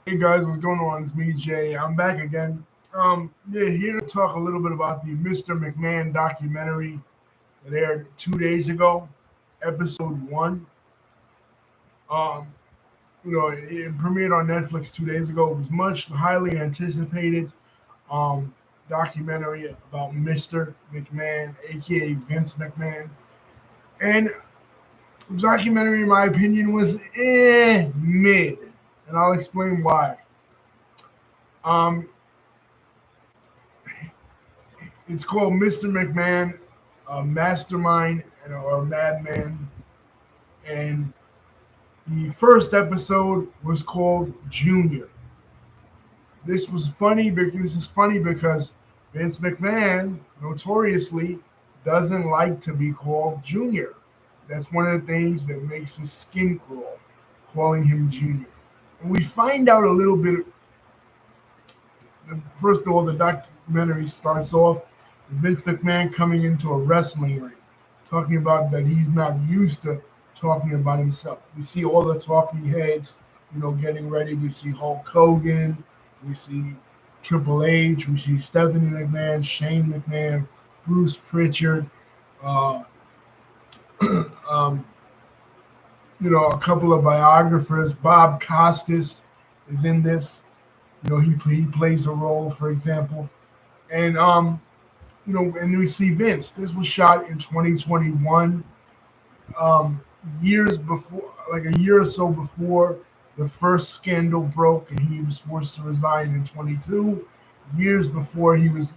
Hey guys, what's going on? It's me, Jay. I'm back again. Here to talk a little bit about the Mr. McMahon documentary that aired 2 days ago, episode one. Um, it premiered on Netflix 2 days ago. It was much highly anticipated um, documentary about Mr. McMahon, aka Vince McMahon, and the documentary, in my opinion, was mid, and I'll explain why. Um, It's called Mr. McMahon, a mastermind and or a madman. And the first episode was called Junior. This is funny because Vince McMahon notoriously doesn't like to be called Junior. That's one of the things that makes his skin crawl, calling him Junior. And we find out a little bit. First of all, the documentary starts off with Vince McMahon coming into a wrestling ring, talking about that he's not used to talking about himself. We see all the talking heads, getting ready. We see Hulk Hogan, we see Triple H, we see Stephanie McMahon, Shane McMahon, Bruce Pritchard, uh, um, a couple of biographers. Bob Costas is in this. He plays a role, for example, and and we see Vince. This was shot in 2021, years before, like a year or so before the first scandal broke, and he was forced to resign in 22. Years before he was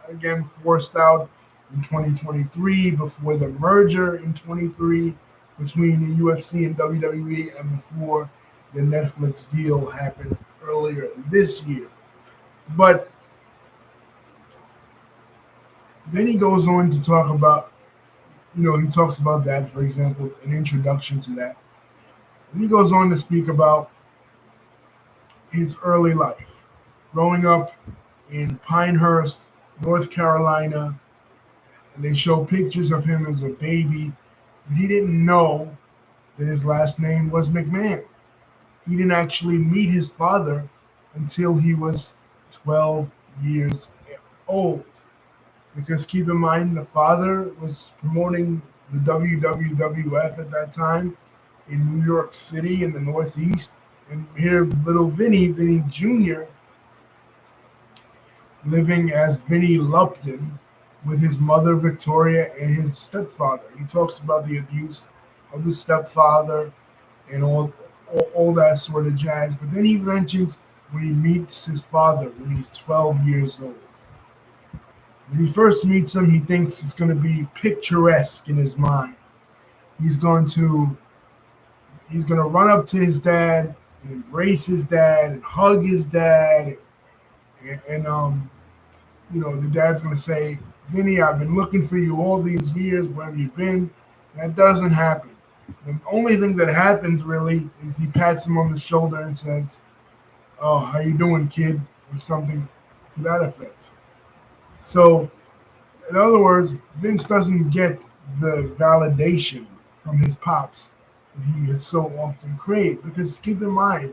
again forced out in 2023, before the merger in 23 between the UFC and WWE, and before the Netflix deal happened earlier this year. But then he goes on to talk about, he talks about that, for example, an introduction to that. And he goes on to speak about his early life, growing up in Pinehurst, North Carolina. And they show pictures of him as a baby. And he didn't know that his last name was McMahon. He didn't actually meet his father until he was 12 years old. Because keep in mind, the father was promoting the WWF at that time in New York City in the Northeast. And here, little Vinny Jr., living as Vinny Lupton with his mother Victoria and his stepfather. He talks about the abuse of the stepfather and all that sort of jazz. But then he mentions when he meets his father when he's 12 years old. When he first meets him, he thinks it's going to be picturesque in his mind. He's going to run up to his dad and embrace his dad and hug his dad, and the dad's going to say, "Vinny, I've been looking for you all these years. Where have you been?" That doesn't happen. The only thing that happens really is he pats him on the shoulder and says, "Oh, how you doing, kid?" or something to that effect. So, in other words, Vince doesn't get the validation from his pops that he has so often craved. Because keep in mind,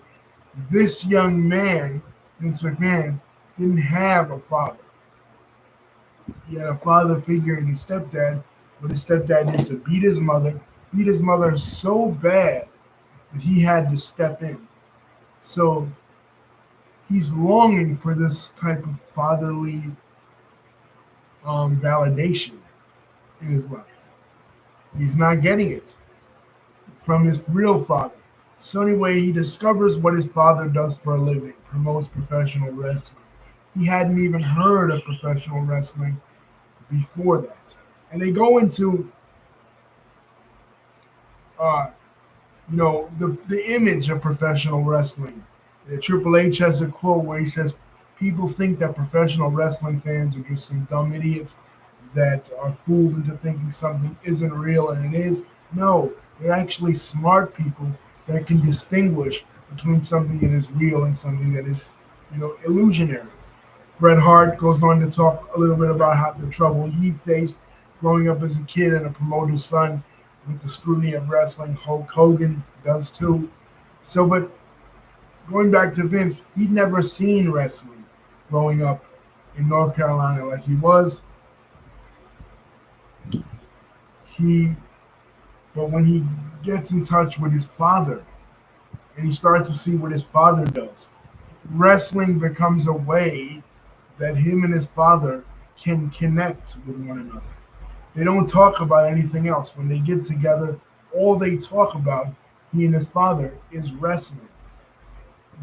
this young man, Vince McMahon, didn't have a father. He had a father figure in his stepdad, but his stepdad used to beat his mother so bad that he had to step in. So he's longing for this type of fatherly validation in his life. He's not getting it from his real father. So anyway, he discovers what his father does for a living, promotes professional wrestling. He hadn't even heard of professional wrestling before that. And they go into uh, the image of professional wrestling. Triple H has a quote where he says, "People think that professional wrestling fans are just some dumb idiots that are fooled into thinking something isn't real and it is." No, they're actually smart people that can distinguish between something that is real and something that is, illusionary. Bret Hart goes on to talk a little bit about how the trouble he faced growing up as a kid and a promoter's son with the scrutiny of wrestling. Hulk Hogan does too. So, but going back to Vince, he'd never seen wrestling growing up in North Carolina like he was. He, but when he gets in touch with his father and he starts to see what his father does, wrestling becomes a way that him and his father can connect with one another. They don't talk about anything else. When they get together, all they talk about, he and his father, is wrestling.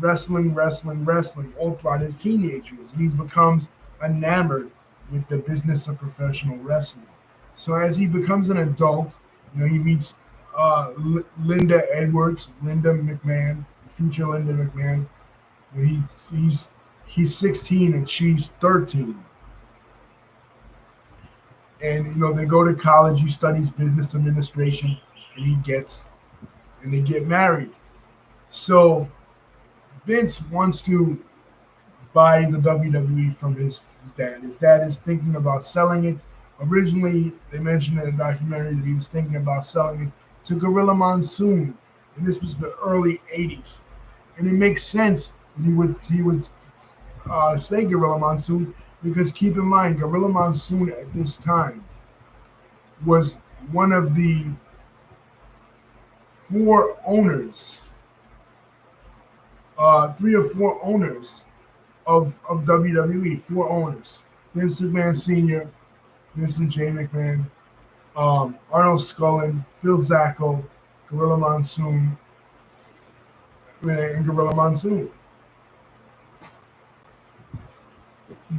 Wrestling, wrestling, wrestling, all throughout his teenage years. And he becomes enamored with the business of professional wrestling. So as he becomes an adult, he meets Linda Edwards, Linda McMahon, future Linda McMahon. When he's 16 and she's 13. And they go to college. He studies business administration, and they get married. So Vince wants to buy the WWE from his dad. His dad is thinking about selling it. Originally, they mentioned in the documentary that he was thinking about selling it to Gorilla Monsoon, and this was the early '80s. And it makes sense that he would say Gorilla Monsoon, because keep in mind, Gorilla Monsoon at this time was one of the four owners, three or four owners of WWE, four owners. Vince McMahon Sr., Vincent J. McMahon, Arnold Scullin, Phil Zacco, Gorilla Monsoon, and Gorilla Monsoon.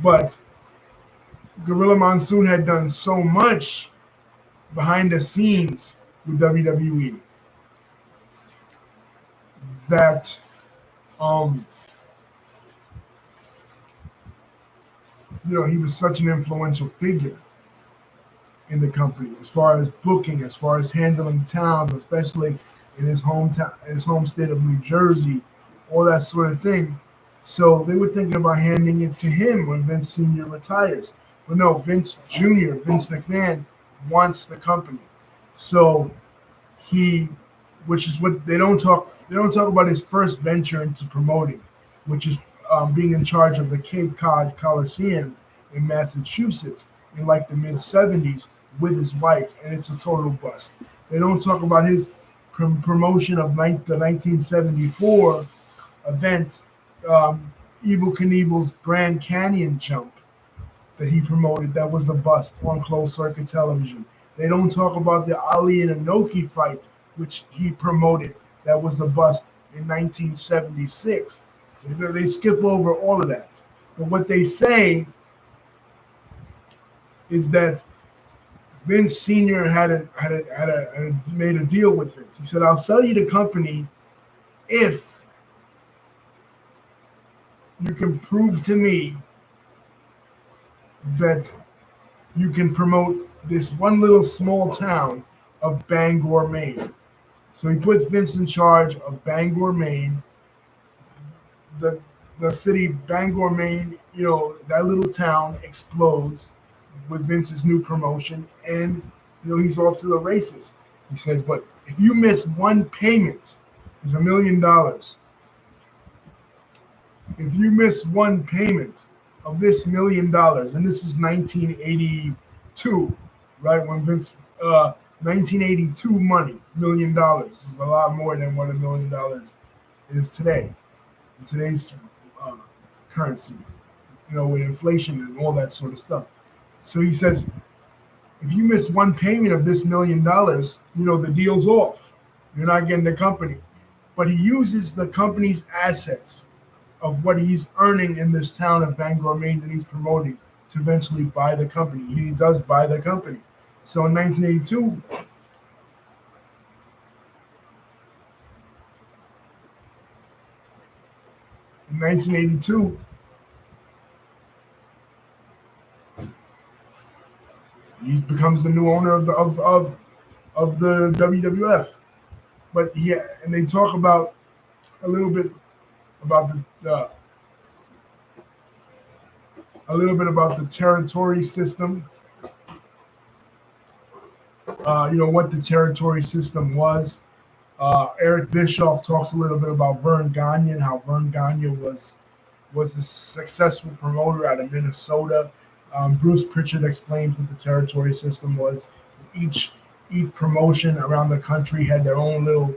But Gorilla Monsoon had done so much behind the scenes with WWE that he was such an influential figure in the company as far as booking, as far as handling towns, especially in his hometown, his home state of New Jersey, all that sort of thing. So they were thinking about handing it to him when Vince Sr. retires. But no, Vince Jr., Vince McMahon, wants the company. So which is what they don't talk about his first venture into promoting, which is being in charge of the Cape Cod Coliseum in Massachusetts in like the mid '70s with his wife, and it's a total bust. They don't talk about his promotion of the 1974 event, Evel Knievel's Grand Canyon Jump, that he promoted. That was a bust on closed circuit television. They don't talk about the Ali and Inoki fight, which he promoted. That was a bust in 1976. They skip over all of that. But what they say is that Vince Sr. had made a deal with Vince. He said, "I'll sell you the company if you can prove to me that you can promote this one little small town of Bangor, Maine." So he puts Vince in charge of Bangor, Maine. The city Bangor, Maine, that little town explodes with Vince's new promotion, and he's off to the races. He says, "But if you miss one payment, it's $1 million. If you miss one payment of this $1 million," and this is 1982, right? When Vince, 1982 money, $1 million is a lot more than what $1 million is today, in today's currency, with inflation and all that sort of stuff. So he says, if you miss one payment of this $1 million, the deal's off. You're not getting the company. But he uses the company's assets of what he's earning in this town of Bangor, Maine, that he's promoting to eventually buy the company. He does buy the company. So in 1982, he becomes the new owner of the WWF. But and they talk about a little bit about the territory system. What the territory system was. Eric Bischoff talks a little bit about Vern Gagne and how Vern Gagne was the successful promoter out of Minnesota. Bruce Pritchard explains what the territory system was. Each each promotion around the country had their own little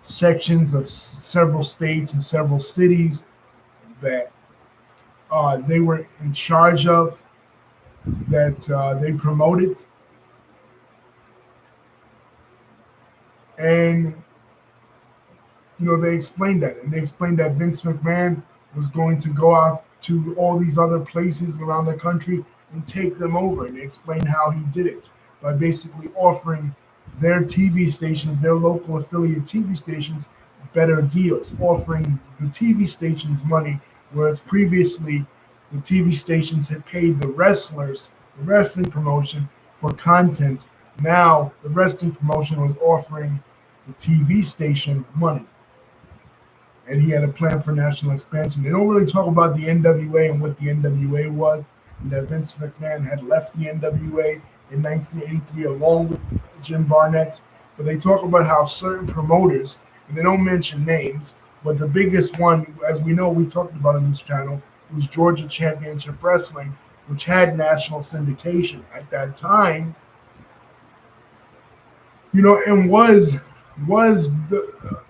sections of several states and several cities that they were in charge of, that they promoted, and they explained that, and they explained that Vince McMahon was going to go out to all these other places around the country and take them over. And they explained how he did it by basically offering their TV stations, their local affiliate TV stations, better deals, offering the TV stations money, whereas previously the TV stations had paid the wrestlers, the wrestling promotion, for content. Now the wrestling promotion was offering the TV station money, and he had a plan for national expansion. They don't really talk about the NWA and what the NWA was, and that Vince McMahon had left the NWA in 1983 along with Jim Barnett, but they talk about how certain promoters, and they don't mention names, but the biggest one, as we know, we talked about on this channel, was Georgia Championship Wrestling, which had national syndication at that time, and was the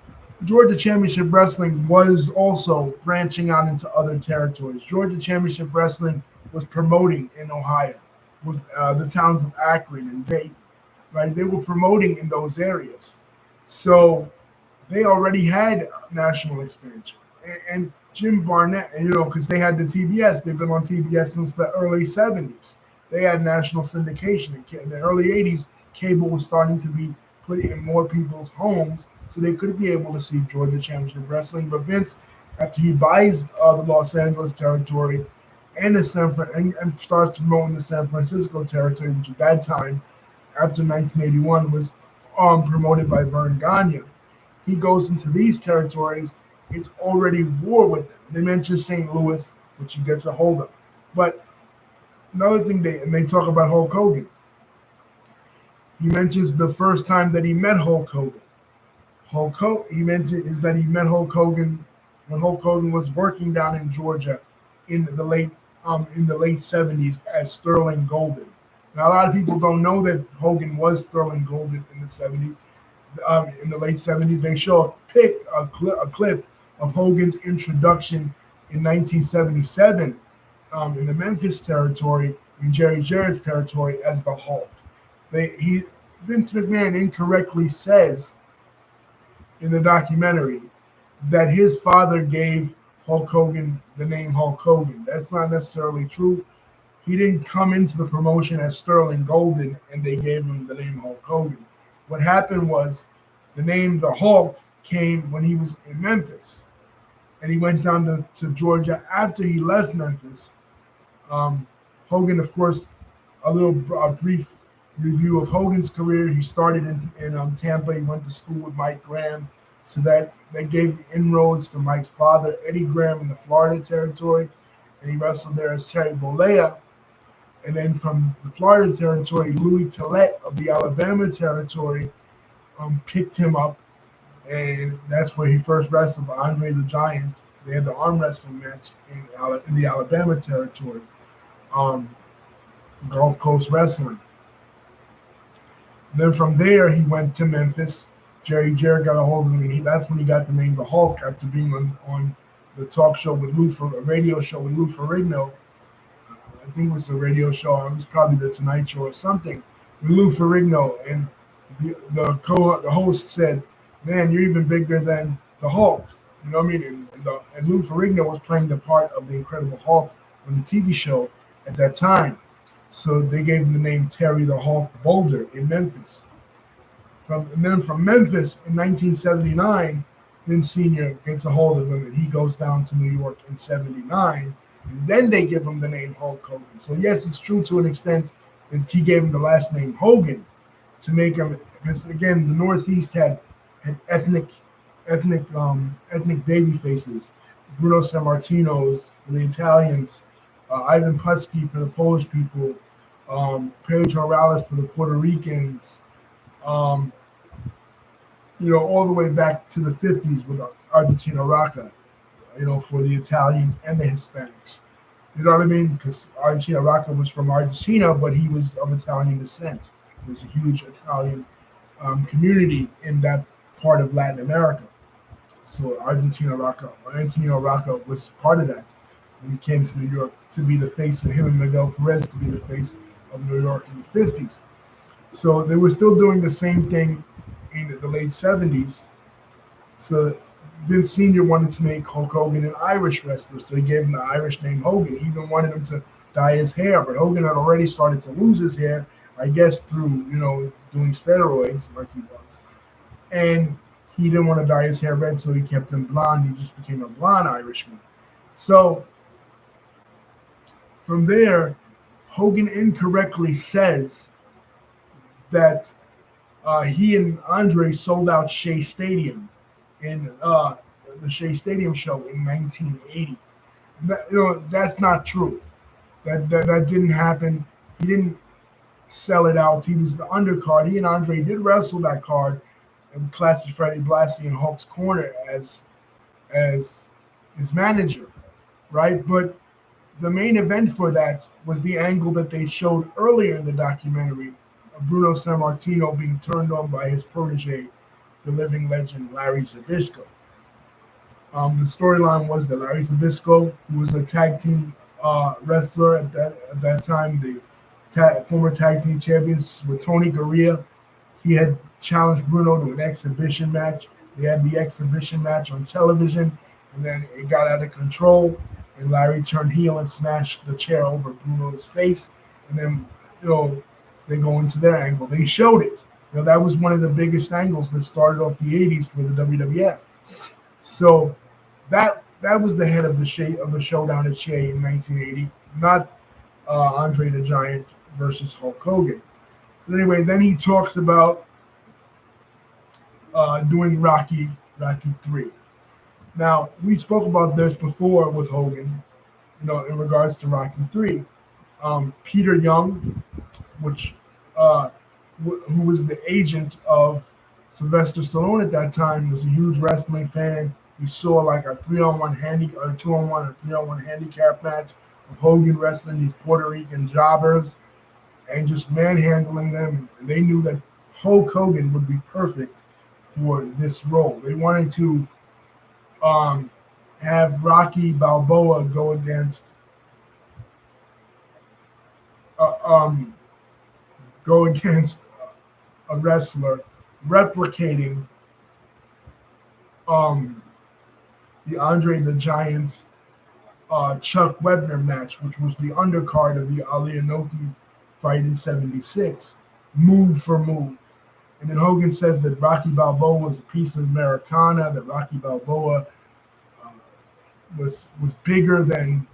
Georgia Championship Wrestling was also branching out into other territories. Georgia Championship Wrestling was promoting in Ohio, with the towns of Akron and Dayton, right? They were promoting in those areas. So they already had national expansion. And Jim Barnett, because they had the TBS, they've been on TBS since the early 70s. They had national syndication. In the early 80s, cable was starting to be put in more people's homes, so they could be able to see Georgia Championship Wrestling. But Vince, after he buys the Los Angeles territory and and starts promoting the San Francisco territory, which at that time, after 1981, was promoted by Vern Gagne, he goes into these territories. It's already war with them. They mention St. Louis, which he gets a hold of. But another thing, they talk about Hulk Hogan. He mentions the first time that he met Hulk Hogan. He mentioned is that he met Hulk Hogan when Hulk Hogan was working down in Georgia in the late 70s as Sterling Golden. Now a lot of people don't know that Hogan was Sterling Golden in the 70s. In the late 70s, they show a clip of Hogan's introduction in 1977 in the Memphis territory, in Jerry Jarrett's territory, as the Hulk. Vince McMahon incorrectly says in the documentary that his father gave Hulk Hogan the name Hulk Hogan. That's not necessarily true. He didn't come into the promotion as Sterling Golden and they gave him the name Hulk Hogan. What happened was the name the Hulk came when he was in Memphis, and he went down to Georgia after he left Memphis. Hogan, of course, a brief review of Hogan's career. He started in Tampa. He went to school with Mike Graham, so that gave inroads to Mike's father, Eddie Graham, in the Florida territory, and he wrestled there as Terry Bollea. And then from the Florida territory, Louis Tillett of the Alabama territory picked him up, and that's where he first wrestled with Andre the Giant. They had the arm wrestling match in the Alabama territory, Gulf Coast Wrestling. Then from there, he went to Memphis. Jerry Jarrett got a hold of him, and that's when he got the name the Hulk after being on the talk show with a radio show with Lou Ferrigno. I think it was a radio show. It was probably the Tonight Show or something with Lou Ferrigno, and the host said, "Man, you're even bigger than the Hulk." You know what I mean? And Lou Ferrigno was playing the part of the Incredible Hulk on the TV show at that time. So they gave him the name Terry the Hulk Boulder in Memphis. From Memphis in 1979, Vince Sr. gets a hold of him, and he goes down to New York in 79. And then they give him the name Hulk Hogan. So yes, it's true to an extent that he gave him the last name Hogan to make him, because again, the Northeast had ethnic baby faces. Bruno Sammartino's for the Italians, Ivan Putski for the Polish people, Pedro Morales for the Puerto Ricans, all the way back to the 50s with Argentina Rocca, for the Italians and the Hispanics. You know what I mean? Because Argentina Rocca was from Argentina, but he was of Italian descent. There's a huge Italian community in that part of Latin America. So Argentino Rocca was part of that when he came to New York to be the face of him and Miguel Perez to be the face of New York in the 50s. So they were still doing the same thing in the late 70s. So Vince Sr. wanted to make Hulk Hogan an Irish wrestler, so he gave him the Irish name Hogan. He even wanted him to dye his hair, but Hogan had already started to lose his hair, I guess through, doing steroids like he was. And he didn't want to dye his hair red, so he kept him blonde. He just became a blonde Irishman. So from there, Hogan incorrectly says that he and Andre sold out Shea Stadium in the Shea Stadium show in 1980. That's not true. That didn't happen. He didn't sell it out. He was the undercard. He and Andre did wrestle that card in Classic Freddie Blassie in Hulk's corner as his manager, right? But the main event for that was the angle that they showed earlier in the documentary of Bruno Sammartino being turned on by his protege, the living legend Larry Zbyszko. The storyline was that Larry Zbyszko, who was a tag team wrestler at that time, the former tag team champions with Tony Garea, he had challenged Bruno to an exhibition match. They had the exhibition match on television, and then it got out of control, and Larry turned heel and smashed the chair over Bruno's face, and then, they go into their angle. They showed it. That was one of the biggest angles that started off the 80s for the WWF. So that was the head of the showdown at Shea in 1980, not Andre the Giant versus Hulk Hogan. But anyway, then he talks about doing Rocky 3. Now, we spoke about this before with Hogan, in regards to Rocky 3. Peter Young, who was the agent of Sylvester Stallone at that time, was a huge wrestling fan. We saw like a 3-on-1 or 2-on-1 or 3-on-1 handicap match of Hogan wrestling these Puerto Rican jobbers and just manhandling them. And they knew that Hulk Hogan would be perfect for this role. They wanted to have Rocky Balboa go against a wrestler replicating the Andre the Giant's Chuck Webner match, which was the undercard of the Ali Inoki fight in '76, move for move. And then Hogan says that Rocky Balboa was a piece of Americana, that Rocky Balboa was bigger than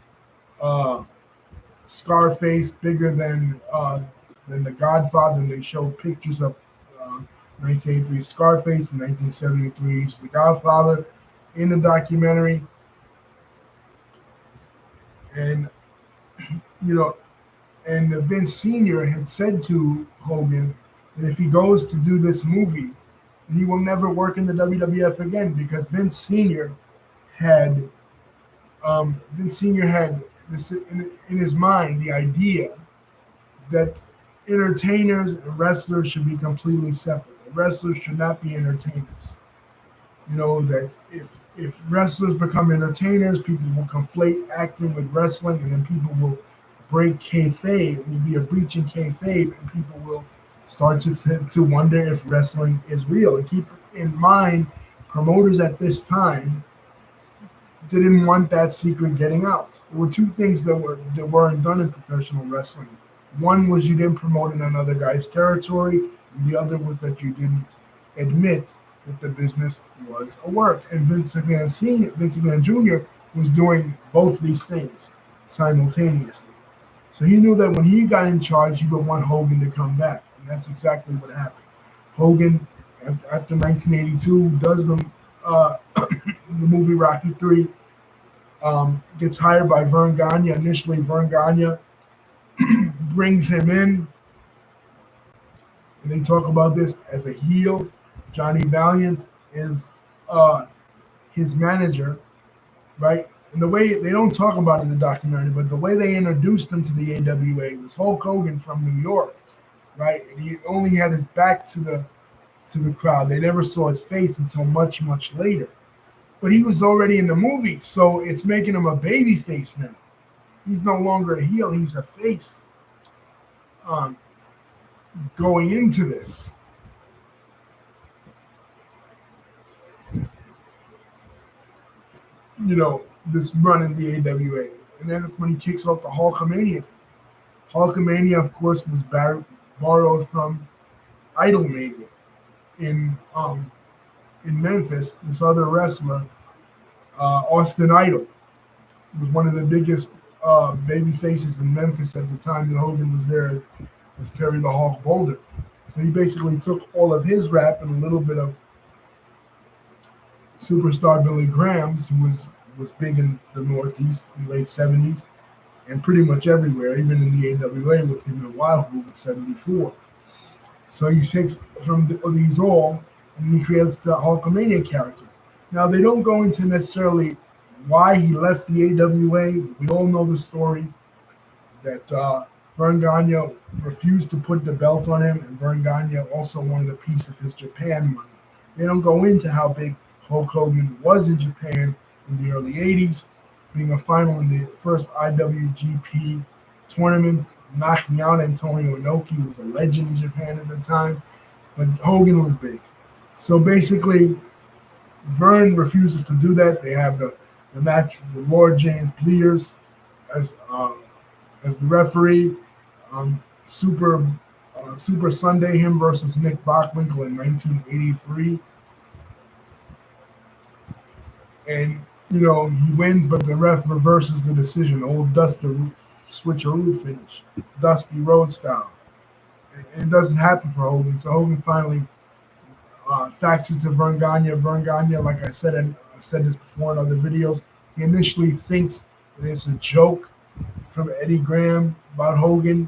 Scarface, bigger than The Godfather. And they showed pictures of 1983 Scarface and 1973 The Godfather in the documentary. And and Vince Sr. had said to Hogan that if he goes to do this movie, he will never work in the WWF again, because Vince Sr. had this in his mind, the idea that entertainers and wrestlers should be completely separate. Wrestlers should not be entertainers. That if wrestlers become entertainers, people will conflate acting with wrestling, and then people will break kayfabe. It will be a breach in kayfabe, and people will start to wonder if wrestling is real. And keep in mind, promoters at this time didn't want that secret getting out. There were two things that weren't done in professional wrestling. One was you didn't promote in another guy's territory, and the other was that you didn't admit that the business was a work. And Vince McMahon Jr. was doing both these things simultaneously. So he knew that when he got in charge, he would want Hogan to come back. And that's exactly what happened. Hogan, after 1982, does the movie Rocky 3, gets hired by Vern Gagne. Initially, Vern Gagne brings him in, and they talk about this as a heel. Johnny Valiant is uh, his manager, right? And the way they don't talk about it in the documentary, but the way they introduced him to the AWA was Hulk Hogan from New York, right? And he only had his back to the crowd. They never saw his face until much, much later. But he was already in the movie, so it's making him a baby face now. He's no longer a heel; he's a face. Um, Going into this, this run in the AWA, and then that's when he kicks off the Hulkamania thing. Hulkamania, of course, was borrowed from Idolmania in Memphis. This other wrestler, Austin Idol, was one of the biggest baby faces in Memphis at the time that Hogan was there as Terry the Hawk Boulder. So he basically took all of his rap and a little bit of superstar Billy Graham's, who was big in the Northeast in the late 70s and pretty much everywhere, even in the AWA with him in Wildwood in 74. So he takes from these all and he creates the Hulkamania character. Now, they don't go into necessarily why he left the AWA. We all know the story that Verne Gagne refused to put the belt on him, and Verne Gagne also wanted a piece of his Japan money. They don't go into how big Hulk Hogan was in Japan in the early 80s, being a final in the first IWGP tournament, knocking out Antonio Inoki, who was a legend in Japan at the time, but Hogan was big. So basically, Verne refuses to do that. They have the match with Lord James Blears as the referee. Super Sunday, him versus Nick Bockwinkel in 1983. And, he wins, but the ref reverses the decision. Old Dusty switcheroo finish, Dusty Road style. And it doesn't happen for Hogan. So Hogan finally faxes it to Verne Gagne. Verne Gagne, like I said, and I said this before in other videos, he initially thinks that it's a joke from Eddie Graham about Hogan,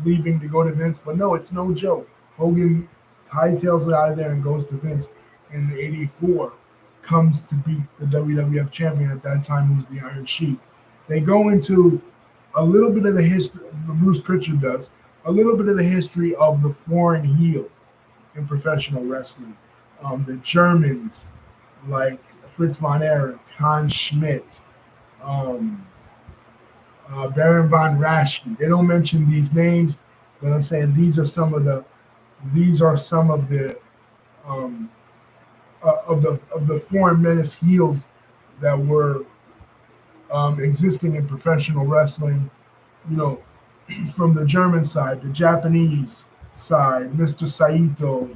leaving to go to Vince. But no, it's no joke. Hogan hightails it out of there and goes to Vince. And in '84, comes to beat the WWF champion at that time, who's the Iron Sheik. They go into a little bit of the history, Bruce Pritchard does, a little bit of the history of the foreign heel in professional wrestling. The Germans, like Fritz von Erich, Hans Schmidt, Baron von Raschke. They don't mention these names, but I'm saying these are some of the of the foreign menace heels that were existing in professional wrestling. From the German side, the Japanese side, Mr. Saito,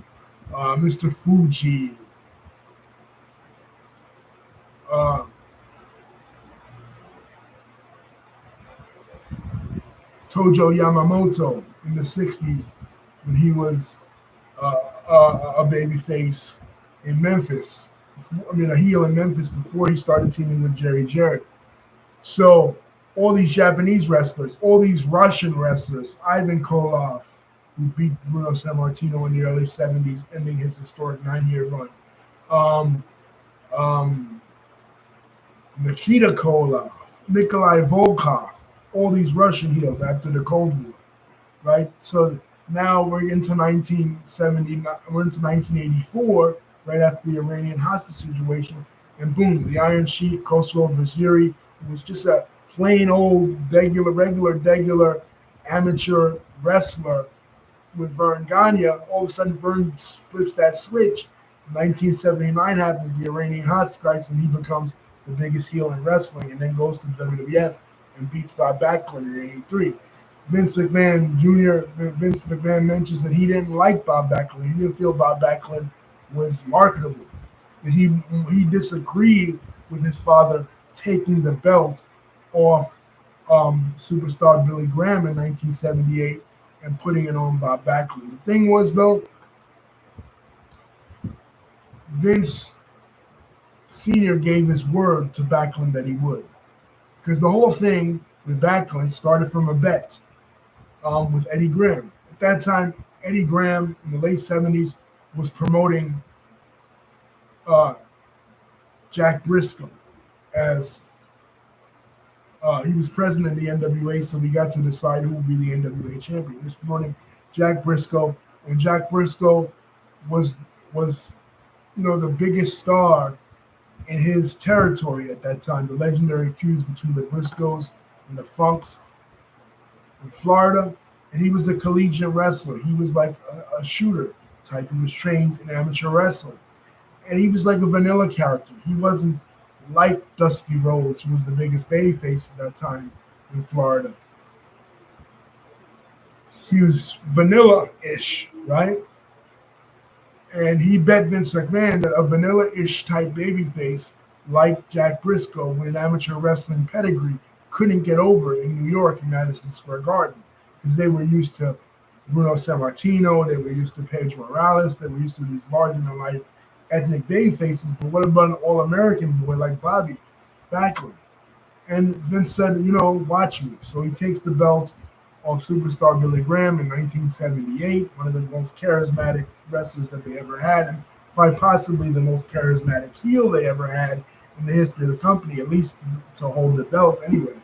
Mr. Fuji, Tojo Yamamoto in the 60s when he was a babyface in Memphis. A heel in Memphis before he started teaming with Jerry Jarrett. So all these Japanese wrestlers, all these Russian wrestlers, Ivan Koloff, who beat Bruno Sammartino in the early 70s, ending his historic 9-year run. Nikita Koloff, Nikolai Volkov, all these Russian heels after the Cold War, right? So now we're into 1979, we're into 1984, right after the Iranian hostage situation, and boom, the Iron Sheik, Khosrow Vaziri, was just a plain old regular amateur wrestler with Verne Gagne. All of a sudden, Verne flips that switch. 1979 happens, the Iranian hostage crisis, and he becomes the biggest heel in wrestling, and then goes to the WWF and beats Bob Backlund in '83. Vince McMahon mentions that he didn't like Bob Backlund. He didn't feel Bob Backlund was marketable. That he disagreed with his father taking the belt off superstar Billy Graham in 1978 and putting it on Bob Backlund. The thing was, though, Vince Sr. gave his word to Backlund that he would. Because the whole thing with Backlund started from a bet with Eddie Graham. At that time, Eddie Graham in the late 70s was promoting uh, Jack Briscoe as he was president of the NWA, so we got to decide who would be the NWA champion. He was promoting Jack Briscoe, and Jack Briscoe was was the biggest star in his territory at that time. The legendary feuds between the Briscoes and the Funks in Florida, and he was a collegiate wrestler. He was like a shooter type. He was trained in amateur wrestling, and he was like a vanilla character. He wasn't like Dusty Rhodes, who was the biggest babyface at that time in Florida. He was vanilla-ish, right? And he bet Vince McMahon that a vanilla-ish type babyface like Jack Briscoe with an amateur wrestling pedigree couldn't get over in New York in Madison Square Garden because they were used to Bruno Sammartino, they were used to Pedro Morales, they were used to these larger-than-life ethnic babyfaces. But what about an all-American boy like Bobby Backlund? And Vince said, watch me. So he takes the belt off superstar Billy Graham in 1978, one of the most charismatic wrestlers that they ever had, and quite possibly the most charismatic heel they ever had in the history of the company, at least to hold the belt anyway.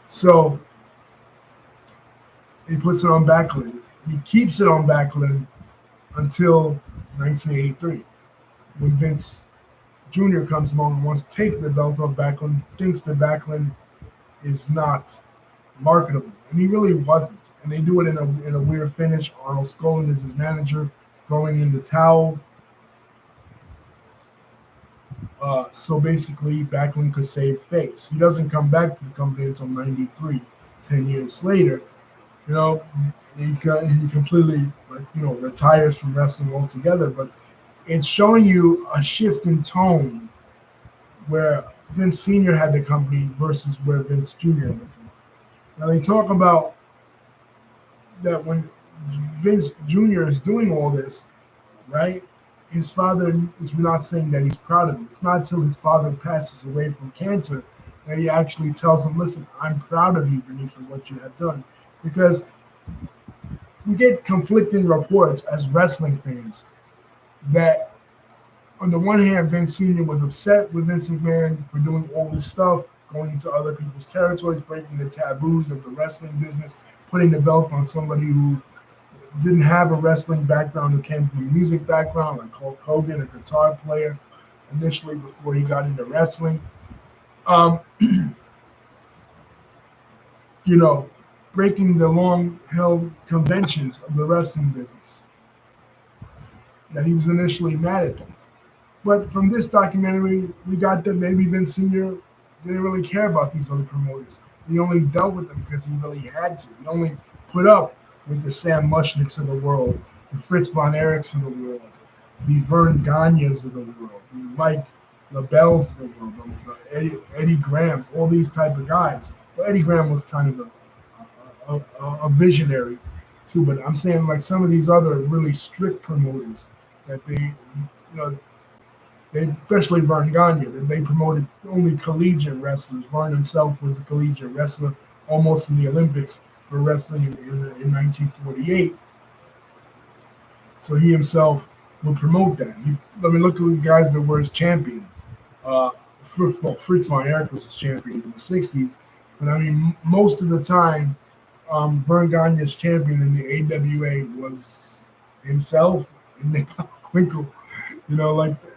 So he puts it on Backlund. He keeps it on Backlund until 1983, when Vince Jr. comes along and wants to take the belt off Backlund, thinks that Backlund is not marketable, and he really wasn't. And they do it in a weird finish. Arnold Skolin is his manager, throwing in the towel. So basically, Backlund could save face. He doesn't come back to the company until '93, 10 years later. He completely retires from wrestling altogether. But it's showing you a shift in tone where Vince Sr. had the company versus where Vince Jr. had the company. Now they talk about that when Vince Jr. is doing all this, right? His father is not saying that he's proud of him. It's not until his father passes away from cancer that he actually tells him, listen, I'm proud of you, Vinny, for what you have done. Because we get conflicting reports as wrestling fans that on the one hand, Vince Sr. was upset with Vince McMahon for doing all this stuff, going into other people's territories, breaking the taboos of the wrestling business, putting the belt on somebody who didn't have a wrestling background, who came from a music background, like Hulk Hogan, a guitar player, initially before he got into wrestling. Breaking the long-held conventions of the wrestling business. That he was initially mad at that. But from this documentary, we got that maybe Vince Sr. didn't really care about these other promoters. He only dealt with them because he really had to. He only put up with the Sam Mushnicks of the world, the Fritz von Erichs of the world, the Vern Gagnes of the world, the Mike LaBelles of the world, the Eddie Grahams, all these type of guys. Well, Eddie Graham was kind of a visionary too, but I'm saying like some of these other really strict promoters that they especially Vern Gagne, that they promoted only collegiate wrestlers. Vern himself was a collegiate wrestler, almost in the Olympics for wrestling in 1948. So he himself would promote that. Look at the guys that were his champion. Fritz von Erich was his champion in the 60s. But most of the time, Vern Gagne's champion in the AWA was himself and Nick Quinkle.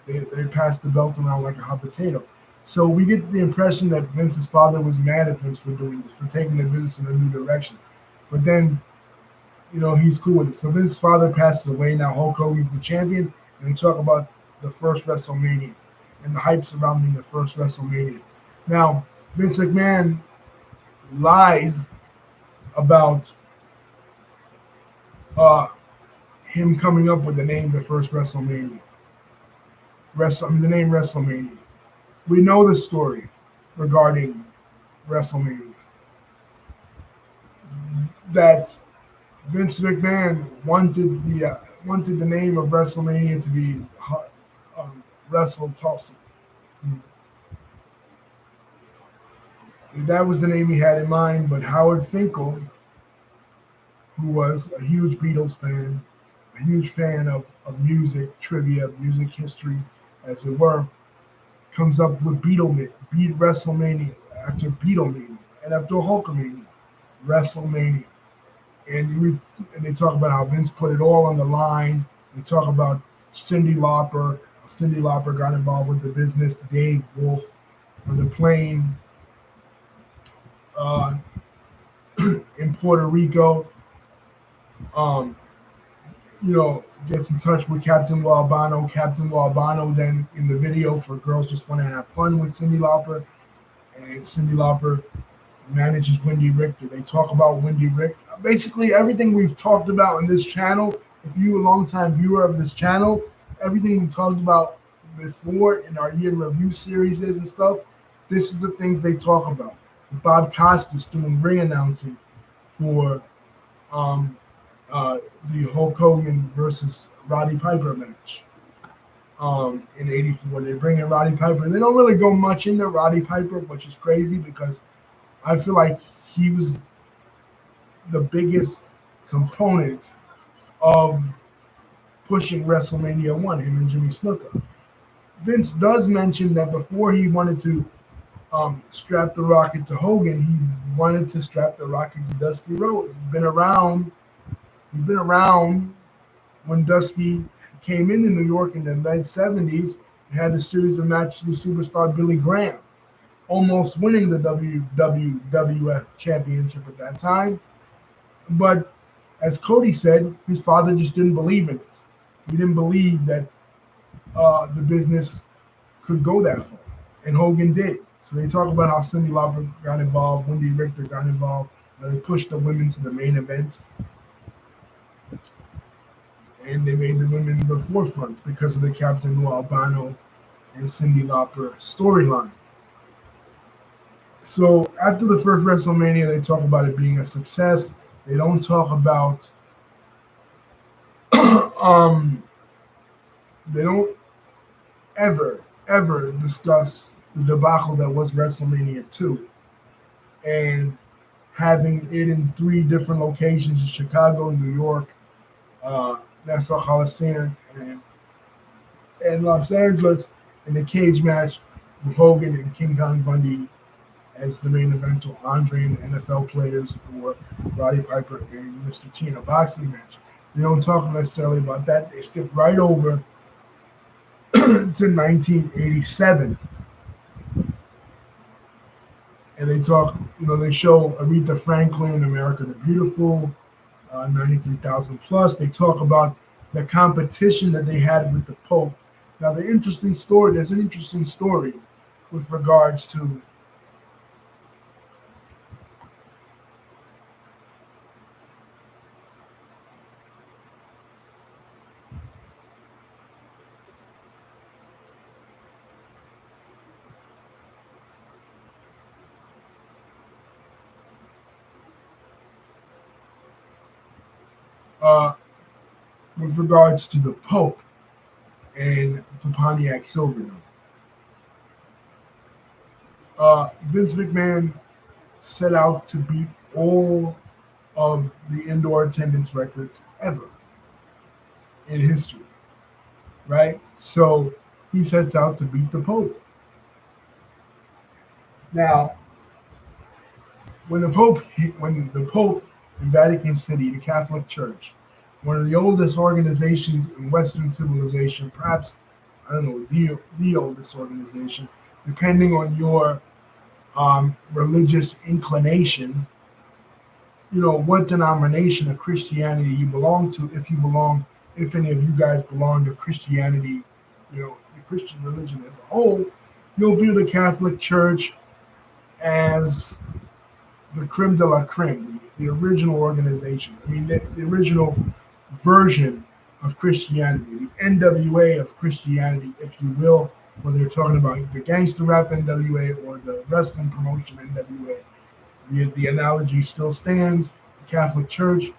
They passed the belt around like a hot potato. So we get the impression that Vince's father was mad at Vince for doing this, for taking the business in a new direction. But then, he's cool with it. So Vince's father passes away. Now Hulk Hogan's the champion, and they talk about the first WrestleMania and the hype surrounding the first WrestleMania. Now, Vince McMahon lies about him coming up with the name the first WrestleMania. The name WrestleMania. We know the story regarding WrestleMania. That Vince McMahon wanted the name of WrestleMania to be Wrestle Tussle. That was the name he had in mind, but Howard Finkel, who was a huge Beatles fan, a huge fan of of music trivia, music history, as it were, comes up with Beat WrestleMania after Beatlemania and after Hulkamania, WrestleMania, and they talk about how Vince put it all on the line. They talk about Cindy Lauper. Cindy Lauper got involved with the business. Dave Wolf on the plane uh, in Puerto Rico. Um, gets in touch with Captain Walbano. Captain Walbano then in the video for Girls Just Want to Have Fun with Cindy Lauper. And Cindy Lauper manages Wendy Richter. They talk about Wendy Richter. Basically, everything we've talked about on this channel, if you're a longtime viewer of this channel, everything we talked about before in our year in review series and stuff, this is the things they talk about. Bob Costas doing ring announcing for um, the Hulk Hogan versus Roddy Piper match in '84. They bring in Roddy Piper. They don't really go much into Roddy Piper, which is crazy because I feel like he was the biggest component of pushing WrestleMania 1, him and Jimmy Snuka. Vince does mention that before he wanted to strap the Rocket to Hogan, he wanted to strap the Rocket to Dusty Rhodes. He'd been around when Dusty came into New York in the late 70s and had a series of matches with superstar Billy Graham, almost winning the WWF Championship at that time. But as Cody said, his father just didn't believe in it. He didn't believe that the business could go that far, and Hogan did. So they talk about how Cyndi Lauper got involved, Wendy Richter got involved. They pushed the women to the main event, and they made the women the forefront because of the Captain Lou Albano and Cyndi Lauper storyline. So after the first WrestleMania, they talk about it being a success. They don't talk about they don't ever discuss the debacle that was WrestleMania 2 and having it in 3 different locations in Chicago, New York, Nassau Coliseum, and Los Angeles, in a cage match with Hogan and King Kong Bundy as the main event, or Andre and the NFL players, or Roddy Piper and Mr. T in a boxing match. They don't talk necessarily about that. They skip right over to 1987. And they talk, they show Aretha Franklin, America the Beautiful, 93,000 plus. They talk about the competition that they had with the Pope. Now, there's an interesting story with regards to the Pope and the Pontiac Silverdome. Vince McMahon set out to beat all of the indoor attendance records ever in history, right? So he sets out to beat the Pope. Now, when the Pope in Vatican City, the Catholic Church, one of the oldest organizations in Western civilization, perhaps, I don't know, the oldest organization, depending on your religious inclination, what denomination of Christianity you belong to. If any of you guys belong to Christianity, the Christian religion as a whole, you'll view the Catholic Church as the creme de la creme, the original organization. I mean, the original version of Christianity, the NWA of Christianity, if you will, whether you're talking about the gangster rap NWA or the wrestling promotion NWA. The analogy still stands. The Catholic Church,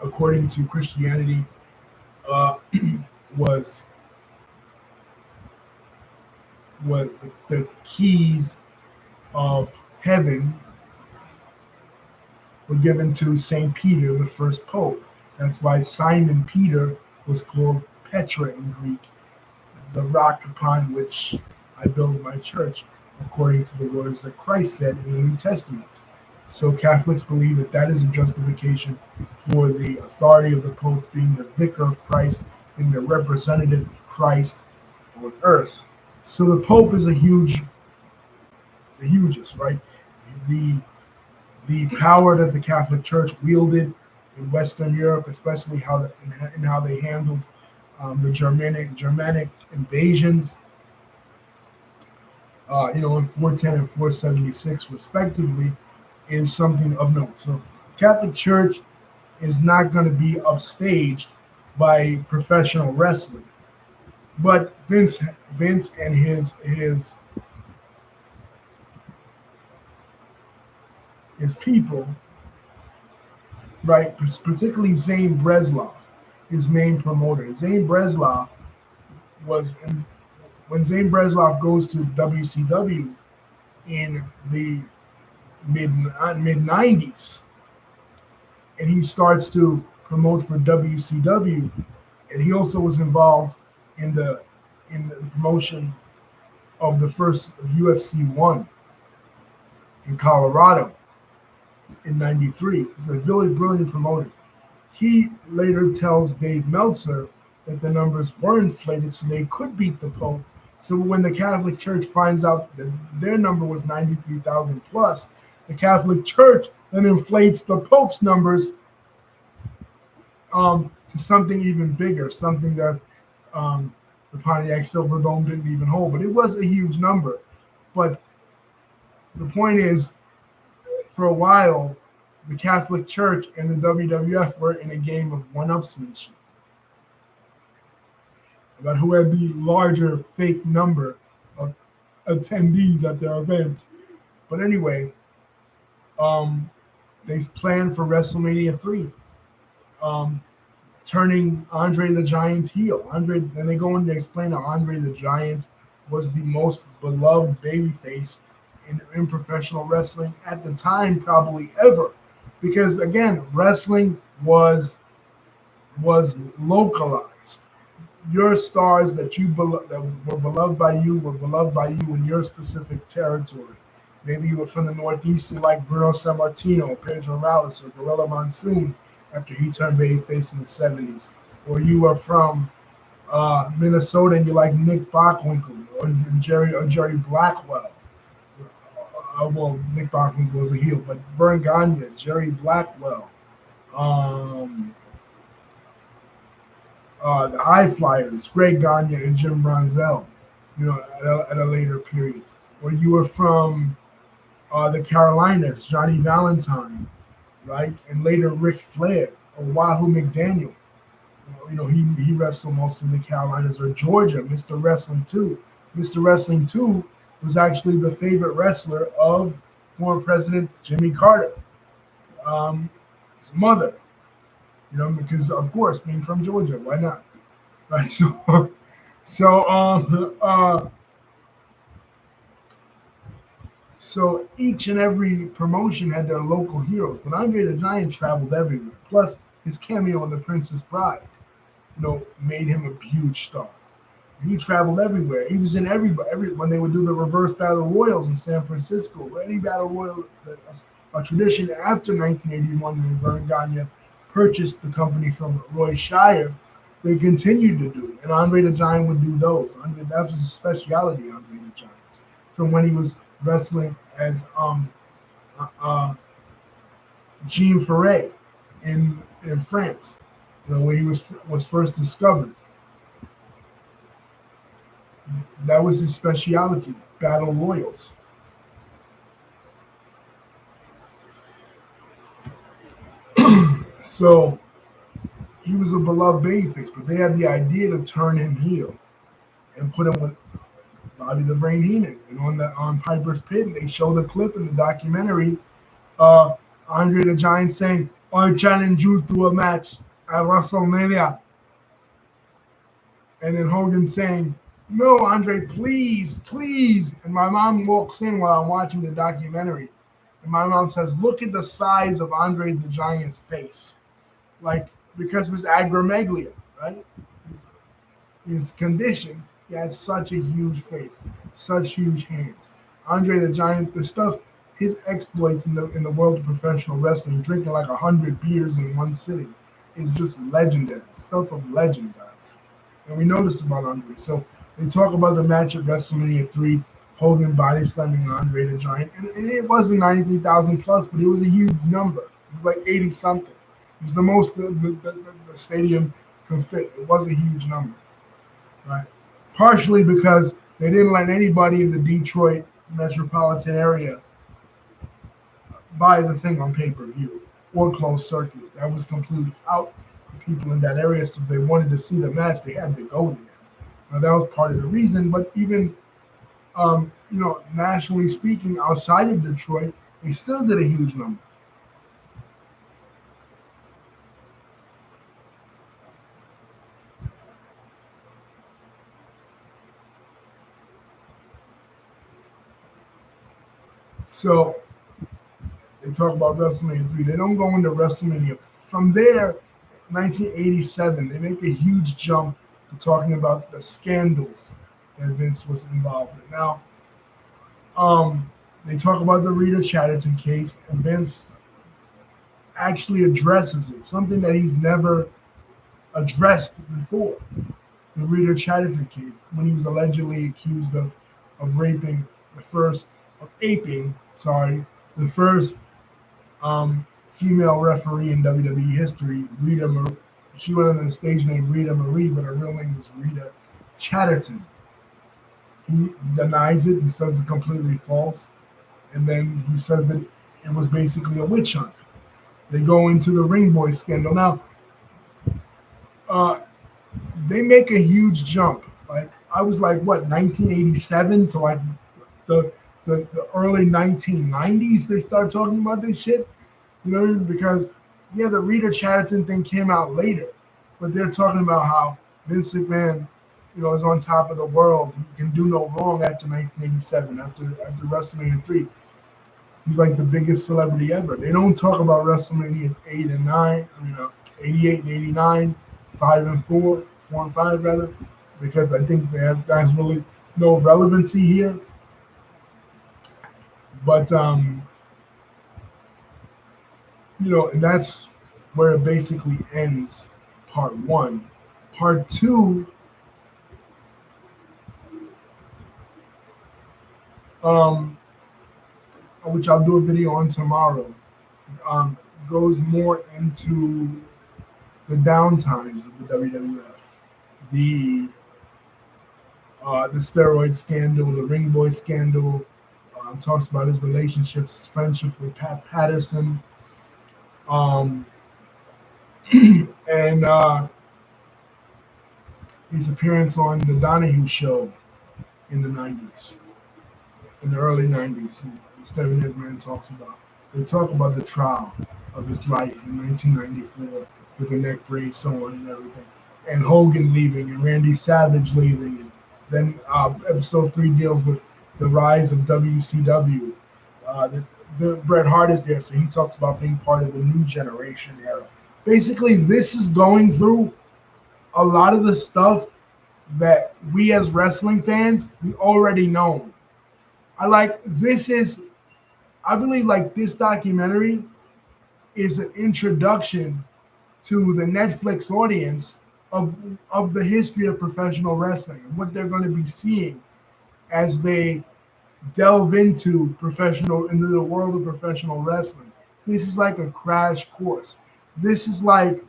according to Christianity, was the keys of heaven were given to St. Peter, the first pope. That's why Simon Peter was called Petra in Greek, the rock upon which I build my church, according to the words that Christ said in the New Testament. So Catholics believe that that is a justification for the authority of the Pope being the vicar of Christ, being the representative of Christ on earth. So the Pope is the hugest, right? The the power that the Catholic Church wielded in Western Europe, especially how they handled the Germanic invasions, in 410 and 476 respectively, is something of note. So, Catholic Church is not going to be upstaged by professional wrestling, but Vince and his people, right? Particularly Zane Breslov, his main promoter. Zane Breslov was when Zane Breslov goes to WCW in the mid '90s, and he starts to promote for WCW, and he also was involved in the promotion of the first UFC one in Colorado in '93. He's a really brilliant promoter. He later tells Dave Meltzer that the numbers were inflated so they could beat the Pope. So when the Catholic Church finds out that their number was 93,000 plus, the Catholic Church then inflates the Pope's numbers to something even bigger, something that the Pontiac Silverdome didn't even hold. But it was a huge number. But the point is, for a while, the Catholic Church and the WWF were in a game of one-upsmanship about who had the larger fake number of attendees at their events. But anyway, they planned for WrestleMania 3, turning Andre the Giant heel. Then they go and they explain that Andre the Giant was the most beloved babyface in professional wrestling at the time, probably ever. Because again, wrestling was localized. Your stars that were beloved by you were beloved by you in your specific territory. Maybe you were from the Northeast, you like Bruno Sammartino, Pedro Morales, or Gorilla Monsoon after he turned babyface in the '70s, or you were from Minnesota and you like Nick Bockwinkel or Jerry Blackwell. Well, Nick Bockwinkel was a heel, but Vern Gagne, Jerry Blackwell, the High Flyers, Greg Gagne and Jim Bronzell, at a later period. Or you were from the Carolinas, Johnny Valentine, right? And later Ric Flair or Wahoo McDaniel. He wrestled most in the Carolinas. Or Georgia, Mr. Wrestling 2. Mr. Wrestling 2 was actually the favorite wrestler of former President Jimmy Carter, his mother. Because of course, being from Georgia, why not? Right. So each and every promotion had their local heroes, but Andre the Giant traveled everywhere. Plus, his cameo in The Princess Bride, made him a huge star. He traveled everywhere. He was in every when they would do the reverse battle royals in San Francisco, or any battle royal, a tradition after 1981 when Vern Gagne purchased the company from Roy Shire, they continued to do. And Andre the Giant would do those. That was his specialty, Andre the Giant, from when he was wrestling as Jean Ferret in France, where he was first discovered. That was his specialty, battle royals. So he was a beloved babyface, but they had the idea to turn him heel and put him with Bobby the Brain Heenan. And on Piper's Pit, they show the clip in the documentary, Andre the Giant saying, "I challenge you to a match at WrestleMania." And then Hogan saying, "No, Andre, please, please." And my mom walks in while I'm watching the documentary. And my mom says, "Look at the size of Andre the Giant's face. Like because of his acromegalia, right? His, his condition, he had such a huge face, such huge hands. Andre the Giant, the stuff, his exploits in the world of professional wrestling, drinking like 100 beers in one sitting, is just legendary. Stuff of legend, guys. And we know this about Andre. So they talk about the match at WrestleMania 3, Hogan body slamming Andre the Giant. And it wasn't 93,000 plus, but it was a huge number. It was like 80 something. It was the most the stadium could fit. It was a huge number, right? Partially because they didn't let anybody in the Detroit metropolitan area buy the thing on pay-per-view or closed circuit. That was completely out for people in that area. So if they wanted to see the match, they had to go there. Now, that was part of the reason. But even nationally speaking, outside of Detroit, they still did a huge number. So they talk about WrestleMania 3. They don't go into WrestleMania. From there, 1987, they make a huge jump to talking about the scandals that Vince was involved in. Now, they talk about the Rita Chatterton case, and Vince actually addresses it, something that he's never addressed before. The Rita Chatterton case, when he was allegedly accused of raping the first female referee in WWE history, Rita Marie. She went under the stage name Rita Marie, but her real name was Rita Chatterton. He denies it. He says it's completely false. And then he says that it was basically a witch hunt. They go into the Ring Boy scandal. Now, they make a huge jump. Like, I was like, what, 1987 to like the early 1990s, they start talking about this shit. You know, because the Rita Chatterton thing came out later, but they're talking about how Vince McMahon, is on top of the world. He can do no wrong after 1987, after WrestleMania 3. He's like the biggest celebrity ever. They don't talk about WrestleManias 8 and 9, 88 and 89, 5 and 4, 4 and 5 rather, because I think that's really no relevancy here. But and that's where it basically ends part 1. Part 2, which I'll do a video on tomorrow, goes more into the downtimes of the WWF, the steroid scandal, the Ring Boy scandal. Talks about his relationships, his friendship with Pat Patterson, and his appearance on the Donahue Show in the 90s, in the early 90s. The Steroid Man talks about. They talk about the trial of his life in 1994 with the neck brace, so on and everything, and Hogan leaving, and Randy Savage leaving, and then episode 3 deals with the rise of WCW. The Bret Hart is there, so he talks about being part of the new generation era. Basically, this is going through a lot of the stuff that we as wrestling fans, we already know. I believe like this documentary is an introduction to the Netflix audience of the history of professional wrestling and what they're going to be seeing as they delve into the world of professional wrestling. This is like a crash course. This is like,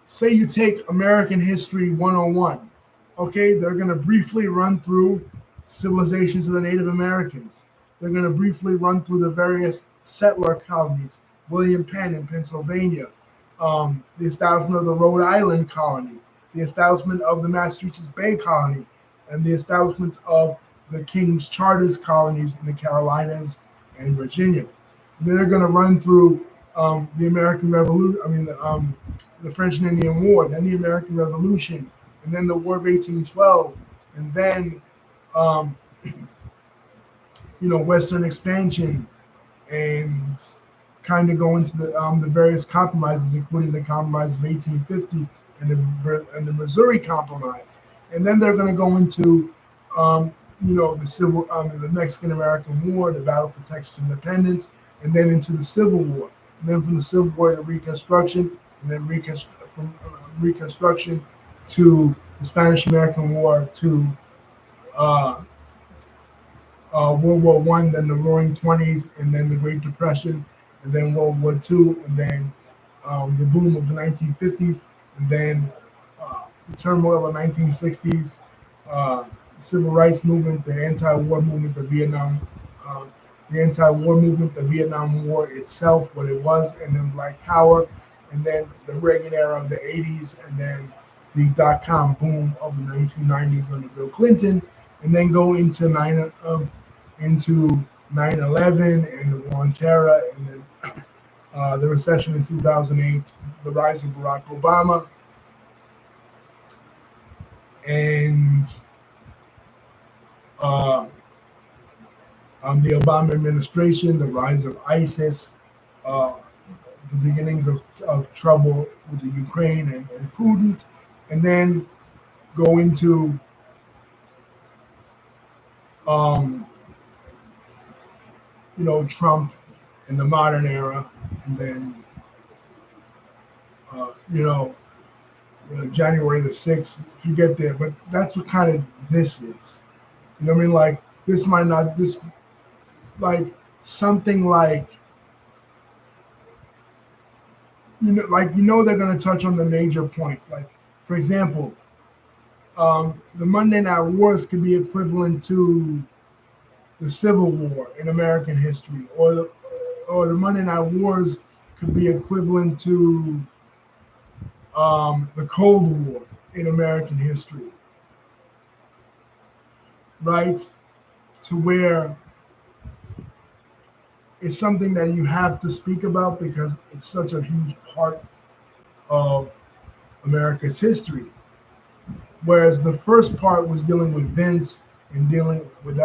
say you take American History 101. Okay, they're going to briefly run through civilizations of the Native Americans. They're going to briefly run through the various settler colonies, William Penn in Pennsylvania, the establishment of the Rhode Island colony, the establishment of the Massachusetts Bay colony, and the establishment of the King's Charters colonies in the Carolinas and Virginia. And they're going to run through the American Revolution, the French and Indian War, then the American Revolution, and then the War of 1812, and then Western expansion and kind of go into the various compromises, including the Compromise of 1850 and the Missouri Compromise, and then they're going to go into the Mexican American War, the battle for Texas independence, and then into the Civil War, and then from the Civil War to Reconstruction, and then from Reconstruction to the Spanish American War to uh, World War One, then the Roaring Twenties, and then the Great Depression, and then World War Two, and then the boom of the 1950s, and then the turmoil of the 1960s, the Civil Rights Movement, the anti-war movement, the anti-war movement, the Vietnam War itself, what it was, and then Black Power, and then the Reagan era of the 80s, and then the dot-com boom of the 1990s under Bill Clinton, and then go into 9/11 and the War on Terror, and then the recession in 2008, the rise of Barack Obama, and the Obama administration, the rise of ISIS, uh, the beginnings of trouble with the Ukraine and Putin, and then go into Trump in the modern era, and then January the 6th, if you get there. But that's what kind of this is. You know what I mean? Like this might not this like something like they're going to touch on the major points. Like for example, the Monday Night Wars could be equivalent to the Civil War in American history, or the Monday Night Wars could be equivalent to the Cold War in American history, right? To where it's something that you have to speak about because it's such a huge part of America's history. Whereas the first part was dealing with Vince and dealing with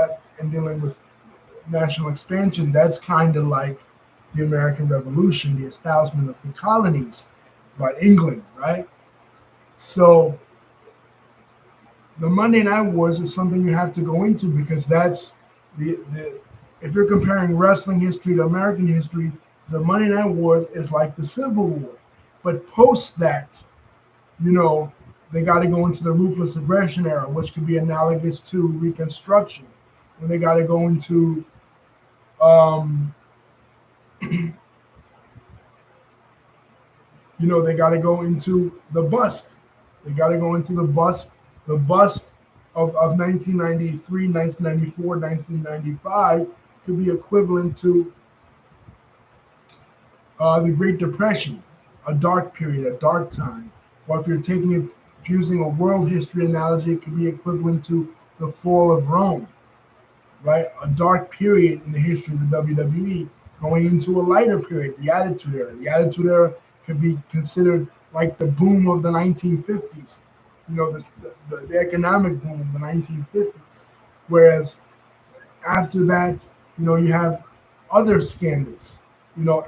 national expansion. That's kind of like the American Revolution, the establishment of the colonies by England, right? So the Monday Night Wars is something you have to go into because that's the if you're comparing wrestling history to American history, the Monday Night Wars is like the Civil War. But post that, they got to go into the ruthless aggression era, which could be analogous to Reconstruction. And they got to go into they got to go into the bust. They got to go into the bust of 1993, 1994, 1995 could be equivalent to the Great Depression, a dark period, a dark time. Or if you're using a world history analogy, it could be equivalent to the fall of Rome, right? A dark period in the history of the WWE going into a lighter period, the Attitude Era. The Attitude Era could be considered like the boom of the 1950s, the economic boom of the 1950s. Whereas after that, you have other scandals.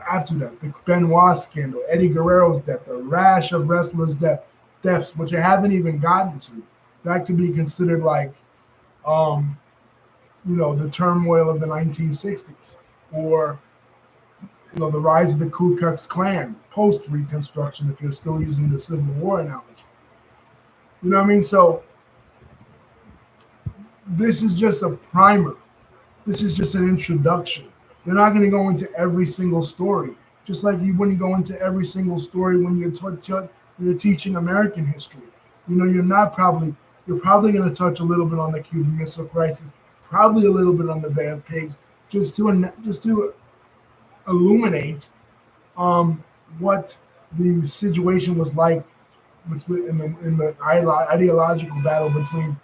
After that, the Benoit scandal, Eddie Guerrero's death, the rash of wrestlers' deaths, which I haven't even gotten to. That could be considered like, the turmoil of the 1960s, or the rise of the Ku Klux Klan post Reconstruction, if you're still using the Civil War analogy. You know what I mean? So this is just a primer. This is just an introduction. You're not going to go into every single story, just like you wouldn't go into every single story when you're teaching American history. You're probably going to touch a little bit on the Cuban Missile Crisis, probably a little bit on the Bay of Pigs, just to illuminate what the situation was like in the ideological battle between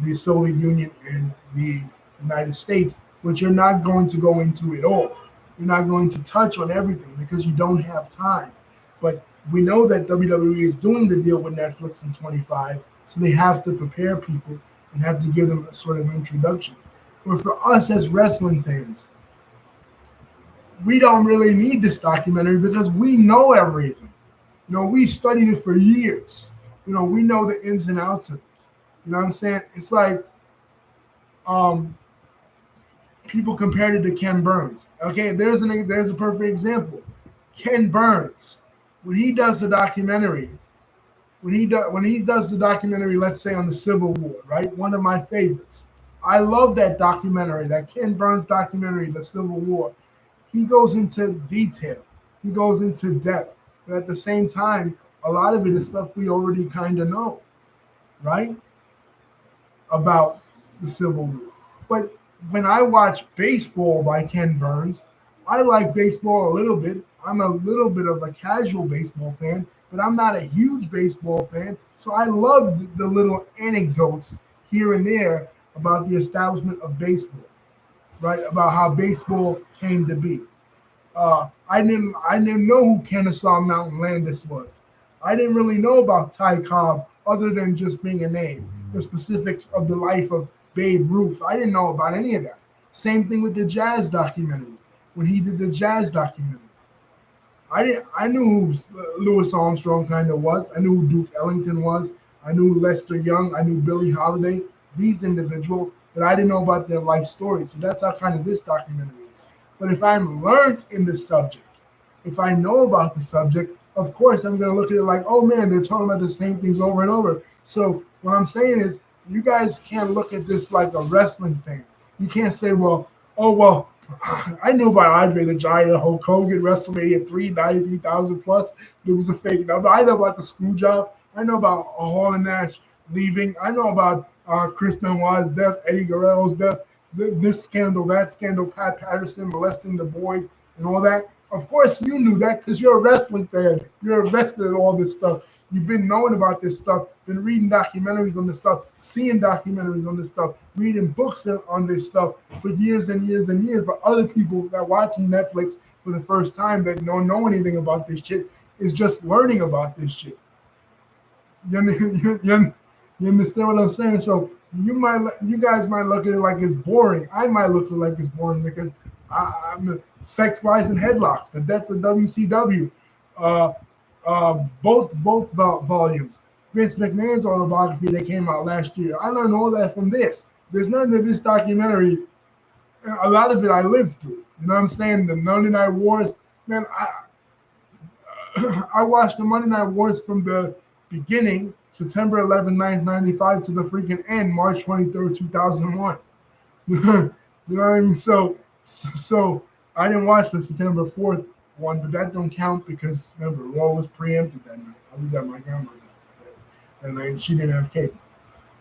the Soviet Union and the United States, which you're not going to go into it all. You're not going to touch on everything because you don't have time. But we know that WWE is doing the deal with Netflix in 25, so they have to prepare people and have to give them a sort of introduction. But for us as wrestling fans, we don't really need this documentary because we know everything. We studied it for years. We know the ins and outs of it. You know what I'm saying? It's like um, people compared it to Ken Burns. Okay, there's a perfect example. Ken Burns, when he does the documentary, when he does the documentary, let's say on the Civil War, right? One of my favorites. I love that documentary, that Ken Burns documentary, the Civil War. He goes into detail. He goes into depth. But at the same time, a lot of it is stuff we already kind of know, right? About the Civil War. But when I watch baseball by Ken Burns, I like baseball a little bit. I'm a little bit of a casual baseball fan, but I'm not a huge baseball fan. So I love the little anecdotes here and there about the establishment of baseball, right? About how baseball came to be. I didn't know who Kennesaw Mountain Landis was. I didn't really know about Ty Cobb other than just being a name. The specifics of the life of Babe Ruth. I didn't know about any of that. Same thing with the jazz documentary. When he did the jazz documentary, I knew who Louis Armstrong kind of was. I knew who Duke Ellington was. I knew Lester Young. I knew Billie Holiday. These individuals, but I didn't know about their life stories. So that's how kind of this documentary is. But if I'm learned in the subject, if I know about the subject, of course I'm going to look at it like, oh man, they're talking about the same things over and over. So what I'm saying is, you guys can't look at this like a wrestling fan. You can't say, well, oh well, I knew about Andre the Giant, Hulk Hogan, WrestleMania 3, 93,000 plus. It was a fake number. I know about the screw job. I know about Hall and Nash leaving. I know about Chris Benoit's death, Eddie Guerrero's death, this scandal, that scandal, Pat Patterson molesting the boys and all that. Of course, you knew that because you're a wrestling fan. You're invested in all this stuff. You've been knowing about this stuff, been reading documentaries on this stuff, seeing documentaries on this stuff, reading books on this stuff for years and years and years. But other people that are watching Netflix for the first time that don't know anything about this shit is just learning about this shit. You understand what I'm saying? So you guys might look at it like it's boring. I might look at it like it's boring because I'm the Sex, Lies, and Headlocks, The Death of WCW, uh, both volumes. Vince McMahon's autobiography that came out last year. I learned all that from this. There's nothing in this documentary. A lot of it I lived through. You know what I'm saying? The Monday Night Wars, man. I watched the Monday Night Wars from the beginning, September 11th, 1995, to the freaking end, March 23rd, 2001. You know what I mean? So I didn't watch the September 4th one, but that don't count because remember, Raw was preempted that night. I was at my grandma's that night, and she didn't have cable.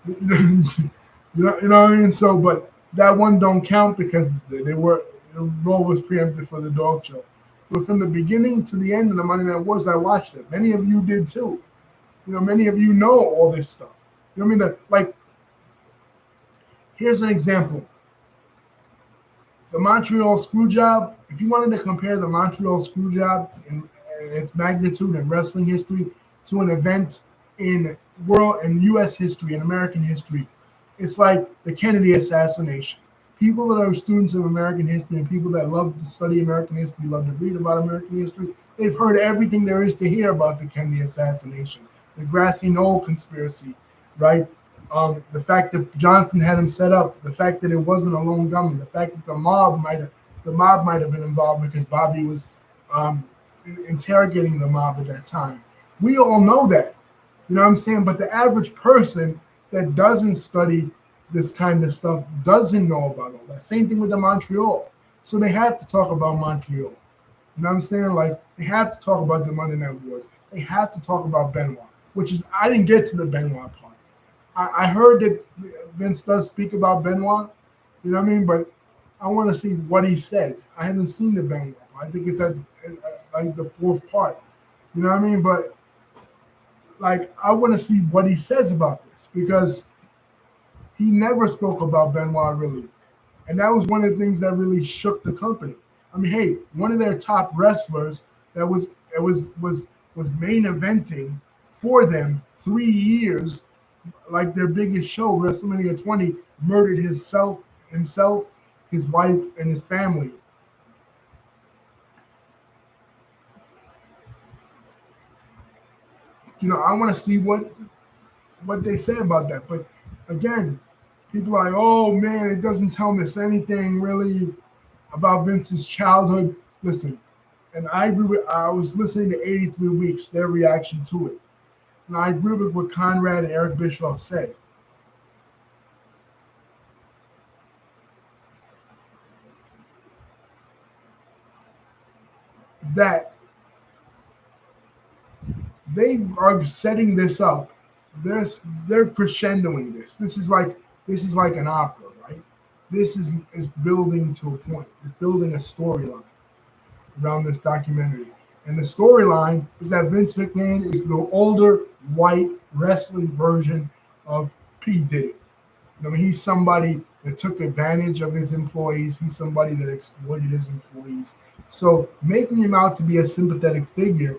You know what I mean? So, but that one don't count because Raw was preempted for the dog show. But from the beginning to the end of the Monday Night Wars, I watched it. Many of you did too. Many of you know all this stuff. You know what I mean? Like, here's an example. The Montreal Screwjob, if you wanted to compare the Montreal Screwjob in its magnitude in wrestling history to an event in world and U.S. history and American history, it's like the Kennedy assassination. People that are students of American history and people that love to study American history, love to read about American history, they've heard everything there is to hear about the Kennedy assassination, the Grassy Knoll conspiracy, right? The fact that Johnston had him set up, the fact that it wasn't a lone gunman, the fact that the mob might have been involved because Bobby was interrogating the mob at that time. We all know that, you know what I'm saying? But the average person that doesn't study this kind of stuff doesn't know about all that. Same thing with the Montreal. So they have to talk about Montreal. You know what I'm saying? Like, they have to talk about the Monday Night Wars. They have to talk about Benoit, which is, I didn't get to the Benoit part. I heard that Vince does speak about Benoit, you know what I mean? But I want to see what he says. I haven't seen the Benoit. I think it's at like the fourth part, you know what I mean? But like, I want to see what he says about this because he never spoke about Benoit really. And that was one of the things that really shook the company. I mean, hey, one of their top wrestlers that was main eventing for them 3 years, like their biggest show, WrestleMania 20, murdered himself, his wife, and his family. I want to see what they say about that. But again, people are like, oh man, it doesn't tell us anything really about Vince's childhood. Listen, and I agree with. I was listening to 83 Weeks, their reaction to it, and I agree with what Conrad and Eric Bischoff said. That they are setting this up. They're they're crescendoing this. This is like an opera, right? This is building to a point. It's building a storyline around this documentary. And the storyline is that Vince McMahon is the older white wrestling version of P. Diddy. He's somebody that took advantage of his employees. He's somebody that exploited his employees. So making him out to be a sympathetic figure,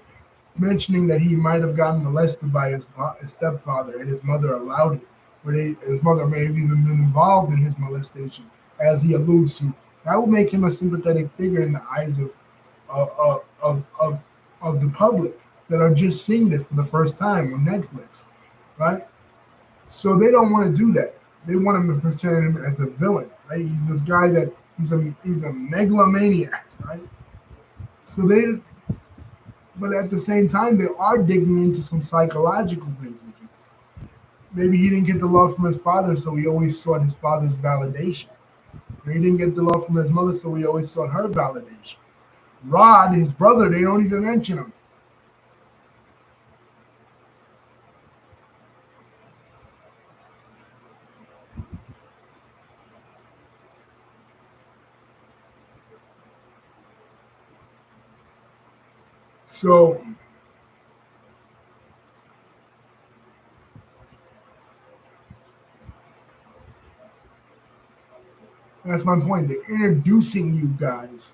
mentioning that he might have gotten molested by his stepfather and his mother allowed it, his mother may have even been involved in his molestation, as he alludes to, that would make him a sympathetic figure in the eyes of the public that are just seeing this for the first time on Netflix, right? So they don't want to do that. They want him to portray him as a villain, right? He's this guy that he's a megalomaniac, right? So they, but at the same time, they are digging into some psychological things with Vince. Maybe he didn't get the love from his father, so he always sought his father's validation. Or he didn't get the love from his mother, so he always sought her validation. Rod, his brother, they don't even mention him. So that's my point. They're introducing you guys,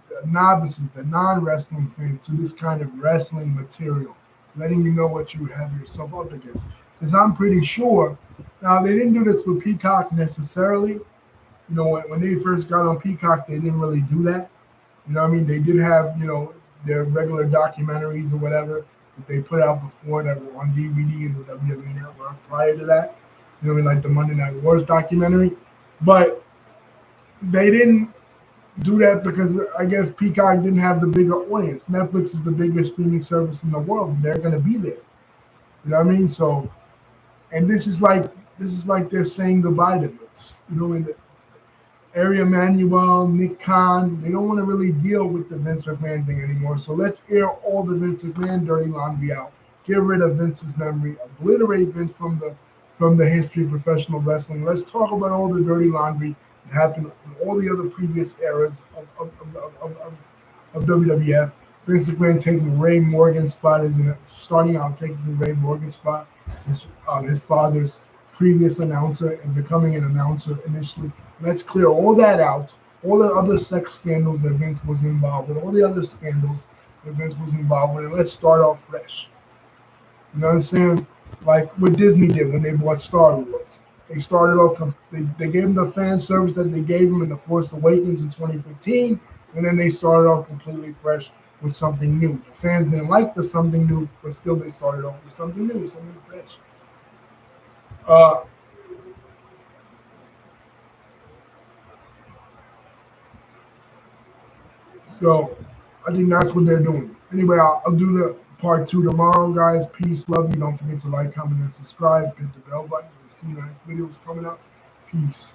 the novices, the non-wrestling fans, to this kind of wrestling material, letting you know what you have yourself up against. Because I'm pretty sure, now they didn't do this with Peacock necessarily. When they first got on Peacock, they didn't really do that. You know what I mean? They did have, their regular documentaries or whatever that they put out before that were on DVD and the WWE Network prior to that. You know what I mean? Like the Monday Night Wars documentary. But they didn't do that because I guess Peacock didn't have the bigger audience. Netflix is the biggest streaming service in the world, and they're gonna be there. You know what I mean? So, and this is like they're saying goodbye to this. In the Area Manuel, Nick Khan, they don't want to really deal with the Vince McMahon thing anymore. So let's air all the Vince McMahon dirty laundry out. Get rid of Vince's memory, obliterate Vince from the history of professional wrestling. Let's talk about all the dirty laundry that happened in all the other previous eras of WWF. Vince McMahon taking Ray Morgan's spot starting out taking Ray Morgan's spot, his father's previous announcer, and becoming an announcer initially. Let's clear all that out, all the other sex scandals that Vince was involved with, all the other scandals that Vince was involved with, and let's start off fresh. You know what I'm saying? Like what Disney did when they bought Star Wars. They started off, they gave them the fan service that they gave them in The Force Awakens in 2015, and then they started off completely fresh with something new. The fans didn't like the something new, but still they started off with something new, something fresh. Uh, so I think that's what they're doing. Anyway, I'll do the part two tomorrow, guys. Peace, love you. Don't forget to like, comment, and subscribe. Hit the bell button. See you next videos coming up. Peace.